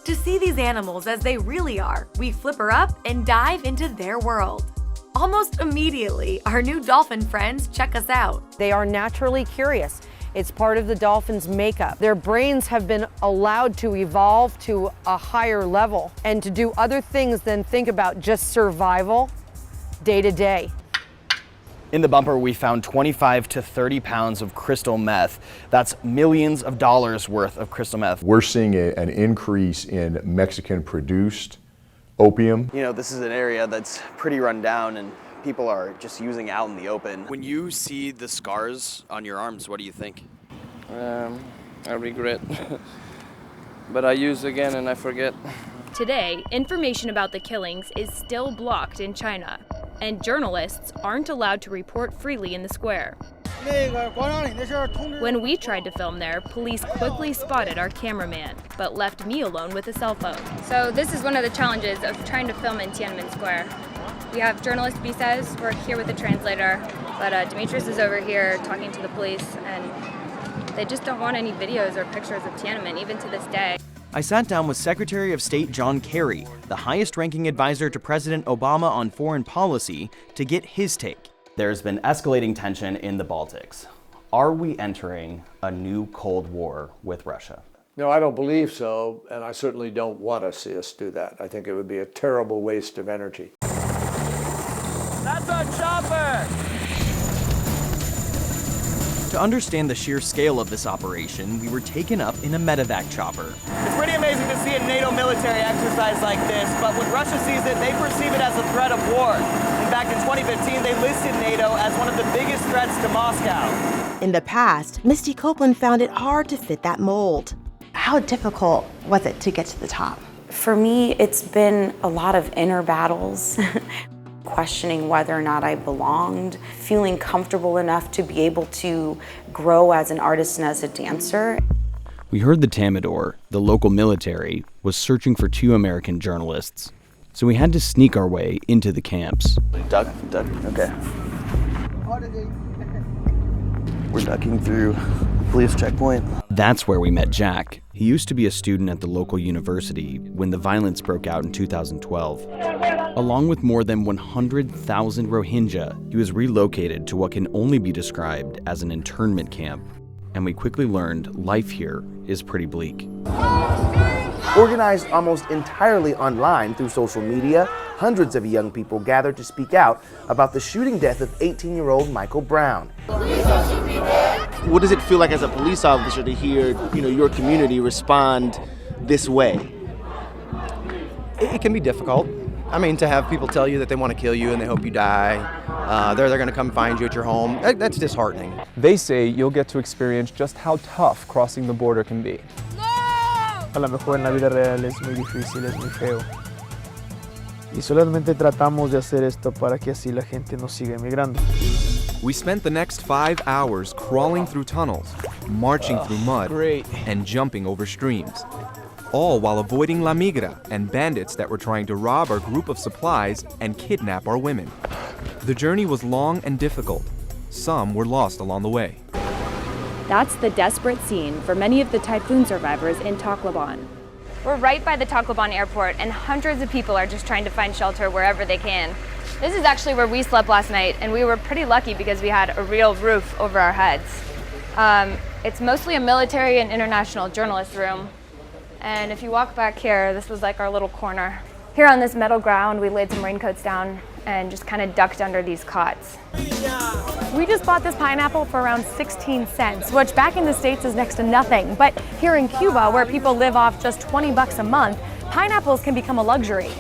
To see these animals as they really are, we flip her up and dive into their world. Almost immediately, our new dolphin friends check us out. They are naturally curious. It's part of the dolphin's makeup. Their brains have been allowed to evolve to a higher level and to do other things than think about just survival day to day. In the bumper, we found 25 to 30 pounds of crystal meth. That's millions of dollars worth of crystal meth. We're seeing an increase in Mexican-produced opium. You know, this is an area that's pretty run down and people are just using out in the open. When you see the scars on your arms, what do you think? I regret, but I use again and I forget. Today, information about the killings is still blocked in China, and journalists aren't allowed to report freely in the square. When we tried to film there, police quickly spotted our cameraman, but left me alone with a cell phone. So this is one of the challenges of trying to film in Tiananmen Square. We have journalist Bisez, we're here with the translator, but Demetrius is over here talking to the police, and they just don't want any videos or pictures of Tiananmen, even to this day. I sat down with Secretary of State John Kerry, the highest-ranking advisor to President Obama on foreign policy, to get his take. There's been escalating tension in the Baltics. Are we entering a new Cold War with Russia? No, I don't believe so, and I certainly don't want to see us do that. I think it would be a terrible waste of energy. That's our chopper! To understand the sheer scale of this operation, we were taken up in a medevac chopper. It's pretty amazing to see a NATO military exercise like this, but when Russia sees it, they perceive it as a threat of war. In fact, in 2015, they listed NATO as one of the biggest threats to Moscow. In the past, Misty Copeland found it hard to fit that mold. How difficult was it to get to the top? For me, it's been a lot of inner battles. Questioning whether or not I belonged, feeling comfortable enough to be able to grow as an artist and as a dancer. We heard the Tamidor, the local military, was searching for 2 American journalists, so we had to sneak our way into the camps. Duck, okay. We're ducking through police checkpoint. That's where we met Jack. He used to be a student at the local university when the violence broke out in 2012. Along with more than 100,000 Rohingya, he was relocated to what can only be described as an internment camp. And we quickly learned life here is pretty bleak. Organized almost entirely online through social media, hundreds of young people gathered to speak out about the shooting death of 18-year-old Michael Brown. What does it feel like as a police officer to hear, your community respond this way? It can be difficult. I mean, to have people tell you that they want to kill you and they hope you die, they're going to come find you at your home, that's disheartening. They say you'll get to experience just how tough crossing the border can be. A lo mejor en la vida real es muy difícil, es muy feo. Y solamente tratamos de hacer esto para que así la gente no siga emigrando. We spent the next 5 hours crawling through tunnels, marching through mud, and jumping over streams, all while avoiding La Migra and bandits that were trying to rob our group of supplies and kidnap our women. The journey was long and difficult. Some were lost along the way. That's the desperate scene for many of the typhoon survivors in Tacloban. We're right by the Tacloban airport, and hundreds of people are just trying to find shelter wherever they can. This is actually where we slept last night, and we were pretty lucky because we had a real roof over our heads. It's mostly a military and international journalist room. And if you walk back here, this was like our little corner. Here on this metal ground, we laid some raincoats down and just kind of ducked under these cots. We just bought this pineapple for around 16 cents, which back in the States is next to nothing. But here in Cuba, where people live off just 20 bucks a month, pineapples can become a luxury.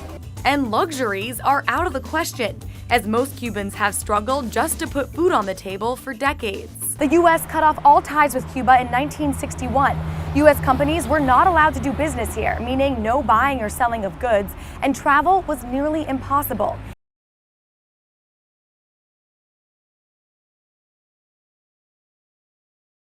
And luxuries are out of the question, as most Cubans have struggled just to put food on the table for decades. The U.S. cut off all ties with Cuba in 1961. U.S. companies were not allowed to do business here, meaning no buying or selling of goods, and travel was nearly impossible.